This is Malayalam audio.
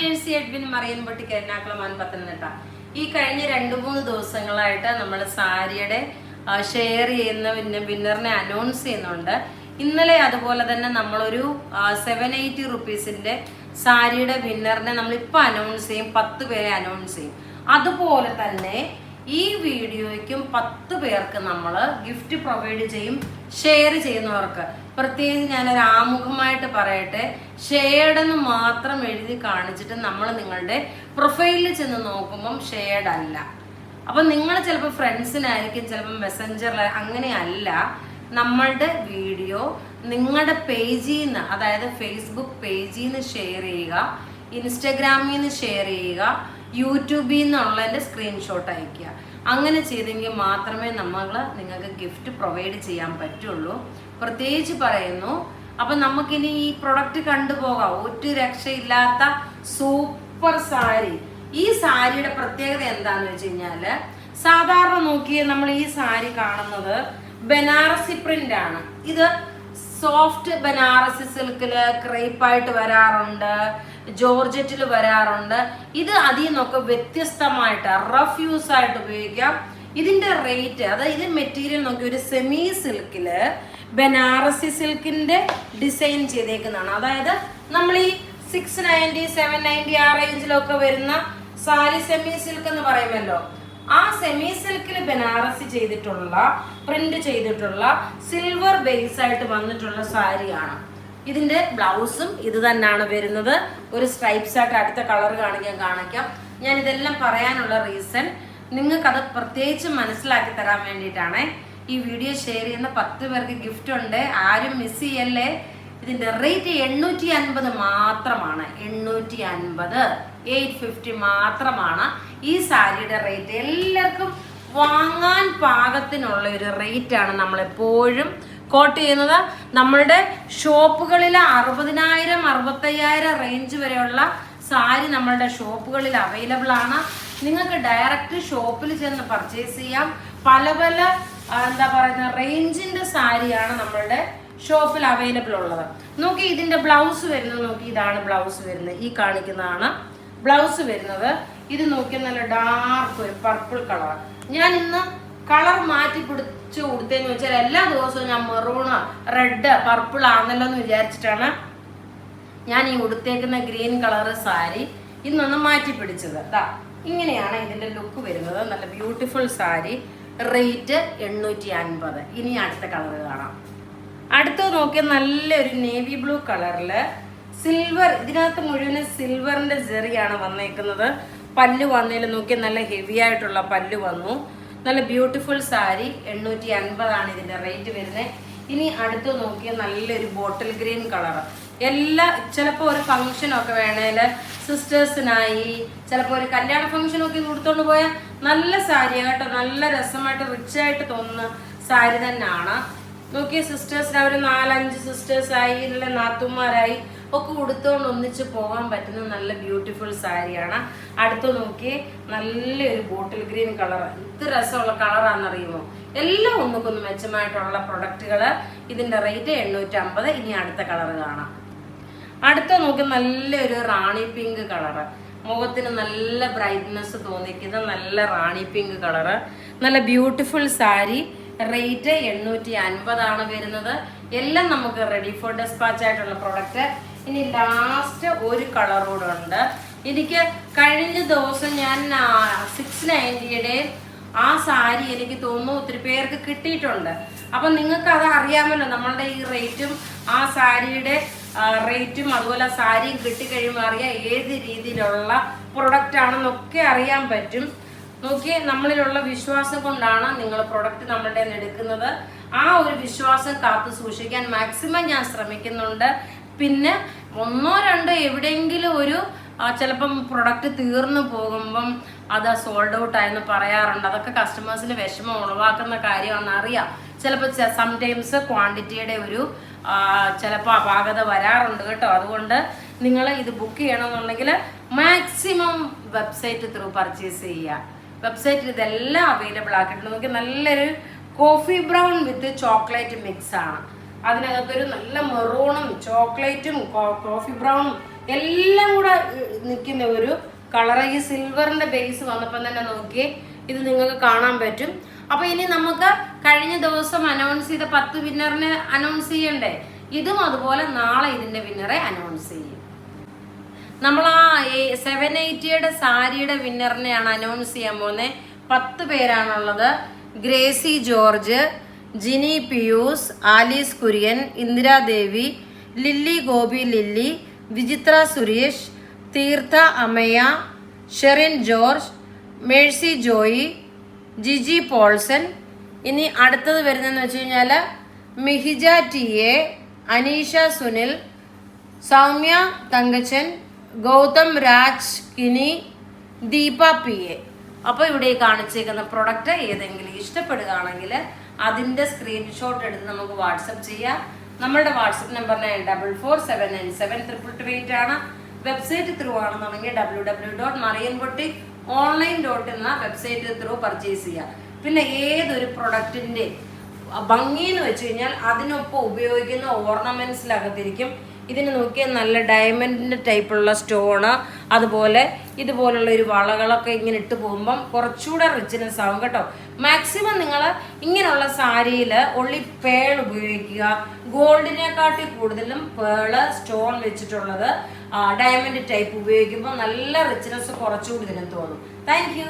മേഴ്സി എഡ്വിൻ മറിയൻപട്ടി എറണാകുളം പത്തനംതിട്ട. ഈ കഴിഞ്ഞ 2-3 ദിവസങ്ങളായിട്ട് നമ്മൾ സാരിയുടെ ഷെയർ ചെയ്യുന്ന വിന്നറിനെ അനൗൺസ് ചെയ്യുന്നുണ്ട്. ഇന്നലെ അതുപോലെ തന്നെ നമ്മളൊരു 780 റുപ്പീസിന്റെ സാരിയുടെ വിന്നറിനെ നമ്മളിപ്പോൾ അനൗൺസ് ചെയ്യും. 10 പേരെ അനൗൺസ് ചെയ്യും. അതുപോലെ തന്നെ ഈ വീഡിയോയ്ക്കും 10 പേർക്ക് നമ്മൾ ഗിഫ്റ്റ് പ്രൊവൈഡ് ചെയ്യും. ഷെയർ ചെയ്യുന്നവർക്ക് പ്രത്യേകിച്ച് ഞാനൊരു ആമുഖമായിട്ട് പറയട്ടെ, ഷെയർഡെന്ന് മാത്രം എഴുതി കാണിച്ചിട്ട് നമ്മൾ നിങ്ങളുടെ പ്രൊഫൈലിൽ ചെന്ന് നോക്കുമ്പം ഷെയർഡ് അല്ല. അപ്പം നിങ്ങൾ ചിലപ്പോൾ ഫ്രണ്ട്സിനായിരിക്കും, ചിലപ്പോൾ മെസ്സഞ്ചറിൽ, അങ്ങനെയല്ല. നമ്മളുടെ വീഡിയോ നിങ്ങളുടെ പേജിൽ നിന്ന്, അതായത് ഫേസ്ബുക്ക് പേജിൽ നിന്ന് ഷെയർ ചെയ്യുക, ഇൻസ്റ്റഗ്രാമിൽ നിന്ന് ഷെയർ ചെയ്യുക, യൂട്യൂബിൽ നിന്നുള്ളതിൻ്റെ സ്ക്രീൻഷോട്ട് അയക്കുക. അങ്ങനെ ചെയ്തെങ്കിൽ മാത്രമേ നിങ്ങൾക്ക് ഗിഫ്റ്റ് പ്രൊവൈഡ് ചെയ്യാൻ പറ്റുള്ളൂ. പ്രത്യേകിച്ച് പറയുന്നു. അപ്പം നമുക്കിനി ഈ പ്രൊഡക്റ്റ് കണ്ടുപോകാം. ഒരു രക്ഷയില്ലാത്ത സൂപ്പർ സാരി. ഈ സാരിയുടെ പ്രത്യേകത എന്താണെന്ന് വെച്ച് കഴിഞ്ഞാൽ, സാധാരണ നോക്കി നമ്മൾ ഈ സാരി കാണുന്നത് ബനാറസി പ്രിന്റ് ആണ്. ഇത് സോഫ്റ്റ് ബനാറസി സിൽക്കില് ക്രേപ്പായിട്ട് വരാറുണ്ട്, ജോർജറ്റിൽ വരാറുണ്ട്. ഇത് അതിൽ നിന്നൊക്കെ വ്യത്യസ്തമായിട്ട് റഫ് യൂസ് ആയിട്ട് ഉപയോഗിക്കാം. ഇതിന്റെ റേറ്റ്, അതായത് ഇത് മെറ്റീരിയൽ നോക്കി ഒരു സെമി സിൽക്കില് ബനാറസി സിൽക്കിന്റെ ഡിസൈൻ ചെയ്തേക്കുന്നതാണ്. അതായത് നമ്മൾ ഈ 690, 790 ആ റേഞ്ചിലൊക്കെ വരുന്ന സാരി സെമി സിൽക്ക് എന്ന് പറയുമല്ലോ, ആ സെമി സിൽക്കിൽ ബനാറസി ചെയ്തിട്ടുള്ള, പ്രിന്റ് ചെയ്തിട്ടുള്ള, സിൽവർ ബേസ് ആയിട്ട് വന്നിട്ടുള്ള സാരിയാണ്. ഇതിന്റെ ബ്ലൗസും ഇത് തന്നെയാണ് വരുന്നത്. ഒരു സ്ട്രൈപ്സ് ആയിട്ട് അടുത്ത കളർ കാണിക്കാം. ഞാൻ ഇതെല്ലാം പറയാനുള്ള റീസൺ നിങ്ങൾക്കത് പ്രത്യേകിച്ച് മനസ്സിലാക്കി തരാൻ വേണ്ടിയിട്ടാണ്. ഈ വീഡിയോ ഷെയർ ചെയ്യുന്ന 10 പേർക്ക് ഗിഫ്റ്റ് ഉണ്ട്. ആരും മിസ് ചെയ്യല്ലേ. ഇതിന്റെ റേറ്റ് 850 മാത്രമാണ്. 850, 850 മാത്രമാണ് ഈ സാരിയുടെ റേറ്റ്. എല്ലാവർക്കും വാങ്ങാൻ പാകത്തിനുള്ള ഒരു റേറ്റ് ആണ് നമ്മളെപ്പോഴും കോട്ട് ചെയ്യുന്നത്. നമ്മളുടെ ഷോപ്പുകളിൽ 60,000, 65,000 റേഞ്ച് വരെയുള്ള സാരി നമ്മളുടെ ഷോപ്പുകളിൽ അവൈലബിൾ ആണ്. നിങ്ങൾക്ക് ഡയറക്റ്റ് ഷോപ്പിൽ ചെന്ന് പർച്ചേസ് ചെയ്യാം. പല റേഞ്ചിന്റെ സാരിയാണ് നമ്മളുടെ ഷോപ്പിൽ അവൈലബിൾ ഉള്ളത്. നോക്കി ഇതിന്റെ ബ്ലൗസ് വരുന്നത്, നോക്കി ഇതാണ് ബ്ലൗസ് വരുന്നത്. ഈ കാണിക്കുന്നതാണ് ബ്ലൗസ് വരുന്നത്. ഇത് നോക്കി നല്ല ഡാർക്ക് ഒരു പർപ്പിൾ കളർ. ഞാൻ ഇന്ന് കളർ മാറ്റി പിടിച്ച് കൊടുത്തതെന്ന് വെച്ചാൽ എല്ലാ ദിവസവും ഞാൻ മെറൂണ്, റെഡ്, പർപ്പിൾ ആണല്ലോ എന്ന് വിചാരിച്ചിട്ടാണ് ഞാൻ ഈ ഉടുത്തേക്കുന്ന ഗ്രീൻ കളർ സാരി ഇന്നൊന്ന് മാറ്റി പിടിച്ചത്. ഇങ്ങനെയാണ് ഇതിന്റെ ലുക്ക് വരുന്നത്. നല്ല ബ്യൂട്ടിഫുൾ സാരി. റേറ്റ് 850. ഇനി അടുത്ത കളർ കാണാം. അടുത്തത് നോക്കിയാൽ നല്ലൊരു നേവി ബ്ലൂ കളറില് സിൽവർ, ഇതിനകത്ത് മുഴുവൻ സിൽവറിന്റെ ജെറിയാണ് വന്നേക്കുന്നത്. പല്ല് വന്നതിൽ നോക്കിയാൽ നല്ല ഹെവി ആയിട്ടുള്ള പല്ല് വന്നു. നല്ല ബ്യൂട്ടിഫുൾ സാരി. 850 ഇതിന്റെ റേറ്റ് വരുന്നത്. ഇനി അടുത്ത് നോക്കിയാൽ നല്ലൊരു ബോട്ടിൽ ഗ്രീൻ കളർ. ചിലപ്പോൾ ഒരു ഫംഗ്ഷനൊക്കെ വേണേല് സിസ്റ്റേഴ്സിനായി, ചിലപ്പോൾ ഒരു കല്യാണ ഫംഗ്ഷനൊക്കെ കൊടുത്തോണ്ട് പോയാൽ നല്ല സാരിയാണ് കേട്ടോ. നല്ല രസമായിട്ട് റിച്ച് ആയിട്ട് തോന്നുന്ന സാരി തന്നെയാണ്. നോക്കിയ സിസ്റ്റേഴ്സിന് അവർ 4-5 സിസ്റ്റേഴ്സായി, ഇല്ല നാത്തുമാരായി ഒക്കെ ഉടുത്തുകൊണ്ട് ഒന്നിച്ച് പോകാൻ പറ്റുന്ന നല്ല ബ്യൂട്ടിഫുൾ സാരിയാണ്. അടുത്ത് നോക്കി നല്ലൊരു ബോട്ടിൽ ഗ്രീൻ കളർ. ഇത് രസമുള്ള കളറാണെന്നറിയുമോ? എല്ലാം ഒന്നുകൊന്ന് മെച്ചമായിട്ടുള്ള പ്രൊഡക്റ്റുകൾ. ഇതിന്റെ റേറ്റ് 850. ഇനി അടുത്ത കളർ കാണാം. അടുത്ത നോക്കി നല്ലൊരു റാണി പിങ്ക് കളറ്. മുഖത്തിന് നല്ല ബ്രൈറ്റ്നെസ് തോന്നിക്കുന്ന നല്ല റാണി പിങ്ക് കളറ്. നല്ല ബ്യൂട്ടിഫുൾ സാരി. റേറ്റ് 850 വരുന്നത്. എല്ലാം നമുക്ക് റെഡി ഫോർ ഡെസ്പാച്ച് ആയിട്ടുള്ള പ്രൊഡക്റ്റ്. ഇനി ലാസ്റ്റ് ഒരു കളർ കൂടെ ഉണ്ട്. എനിക്ക് കഴിഞ്ഞ ദിവസം ഞാൻ 690 ആ സാരി എനിക്ക് തോന്നുന്നു ഒത്തിരി പേർക്ക് കിട്ടിയിട്ടുണ്ട്. അപ്പം നിങ്ങൾക്ക് അത് അറിയാമല്ലോ, നമ്മളുടെ ഈ റേറ്റും ആ സാരിയുടെ റേറ്റും അതുപോലെ സാരിയും കിട്ടിക്കഴിയുമ്പോൾ അറിയാം ഏത് രീതിയിലുള്ള പ്രൊഡക്റ്റ് ആണെന്നൊക്കെ അറിയാൻ പറ്റും. നോക്കി, നമ്മളിലുള്ള വിശ്വാസം കൊണ്ടാണ് നിങ്ങൾ പ്രൊഡക്റ്റ് നമ്മളുടെ എടുക്കുന്നത്. ആ ഒരു വിശ്വാസം കാത്തു സൂക്ഷിക്കാൻ മാക്സിമം ഞാൻ ശ്രമിക്കുന്നുണ്ട്. പിന്നെ 1-2 എവിടെയെങ്കിലും ഒരു ചിലപ്പം പ്രൊഡക്റ്റ് തീർന്നു പോകുമ്പം അത് സോൾഡ് ഔട്ട് ആയെന്ന് പറയാറുണ്ട്. അതൊക്കെ കസ്റ്റമേഴ്സിന് വിഷമം ഉളവാക്കുന്ന കാര്യമാണെന്ന് അറിയാം. ചിലപ്പോൾ സംടൈംസ് ക്വാണ്ടിറ്റിയുടെ ഒരു ചിലപ്പോൾ അപാകത വരാറുണ്ട് കേട്ടോ. അതുകൊണ്ട് നിങ്ങൾ ഇത് ബുക്ക് ചെയ്യണമെന്നുണ്ടെങ്കിൽ മാക്സിമം വെബ്സൈറ്റ് ത്രൂ പർച്ചേസ് ചെയ്യുക. വെബ്സൈറ്റിൽ ഇതെല്ലാം അവൈലബിൾ ആക്കിയിട്ടുണ്ട്. നമുക്ക് നല്ലൊരു കോഫി ബ്രൗൺ വിത്ത് ചോക്ലേറ്റ് മിക്സ് ആണ്. അതിനകത്തൊരു നല്ല മെറൂണും ചോക്ലേറ്റും കോഫി ബ്രൗണും എല്ലാം കൂടെ നിൽക്കുന്ന ഒരു കളർ. ഈ സിൽവറിന്റെ ബേസ് വന്നപ്പം തന്നെ നോക്കിയേ, ഇത് നിങ്ങൾക്ക് കാണാൻ പറ്റും. അപ്പൊ ഇനി നമുക്ക് കഴിഞ്ഞ ദിവസം അനൗൺസ് ചെയ്ത 10 വിന്നറിനെ അനൗൺസ് ചെയ്യണ്ടേ? ഇതും അതുപോലെ നാളെ ഇതിന്റെ വിന്നറെ അനൗൺസ് ചെയ്യും. നമ്മൾ ആ 780യുടെ സാരിയുടെ വിന്നറിനെയാണ് അനൗൺസ് ചെയ്യാൻ പോകുന്നത്. 10 പേരാണുള്ളത്. ഗ്രേസി ജോർജ്, ജിനി പിയൂസ്, ആലീസ് കുര്യൻ, ഇന്ദിരാദേവി, ലില്ലി ഗോപി ലില്ലി, വിചിത്ര സുരേഷ്, തീർത്ഥ അമയ, ഷെറിൻ ജോർജ്, മേഴ്സി ജോയി, ജിജി പോൾസൺ. ഇനി അടുത്തത് വരുന്നതെന്ന് വെച്ച് കഴിഞ്ഞാൽ Mihija T A, Aneesha Sunil, Soumya Thankachan, Gautam Raj Kini, Deepa P A. അപ്പോൾ ഇവിടെ കാണിച്ചേക്കുന്ന പ്രൊഡക്റ്റ് ഏതെങ്കിലും ഇഷ്ടപ്പെടുകയാണെങ്കിൽ അതിൻ്റെ സ്ക്രീൻഷോട്ട് എടുത്ത് നമുക്ക് വാട്സപ്പ് ചെയ്യാം. നമ്മളുടെ വാട്സപ്പ് നമ്പർ 9447972288 ആണ്. വെബ്സൈറ്റ് ത്രൂ ആണെന്നുണ്ടെങ്കിൽ www.marianboutique.online എന്ന വെബ്സൈറ്റ് ത്രൂ പർച്ചേസ് ചെയ്യുക. പിന്നെ ഏതൊരു പ്രൊഡക്റ്റിൻ്റെ ഭംഗി എന്ന് വെച്ച് കഴിഞ്ഞാൽ അതിനൊപ്പം ഉപയോഗിക്കുന്ന ഓർണമെന്റ്സിലകത്തിരിക്കും. ഇതിന് നോക്കിയാൽ നല്ല ഡയമണ്ടിൻ്റെ ടൈപ്പുള്ള സ്റ്റോണ്, അതുപോലെ ഇതുപോലുള്ള ഒരു വളകളൊക്കെ ഇങ്ങനെ ഇട്ട് പോകുമ്പം കുറച്ചുകൂടെ റിച്ച്നെസ് ആവും കേട്ടോ. മാക്സിമം നിങ്ങൾ ഇങ്ങനെയുള്ള സാരിയിൽ ഒള്ളി പേൾ ഉപയോഗിക്കുക. ഗോൾഡിനെക്കാട്ടി കൂടുതലും പേള് സ്റ്റോൺ വെച്ചിട്ടുള്ളത് ഡയമണ്ട് ടൈപ്പ് ഉപയോഗിക്കുമ്പോൾ നല്ല റിച്ച്നെസ് കുറച്ചുകൂടി ഇതിന് തോന്നും. Thank you.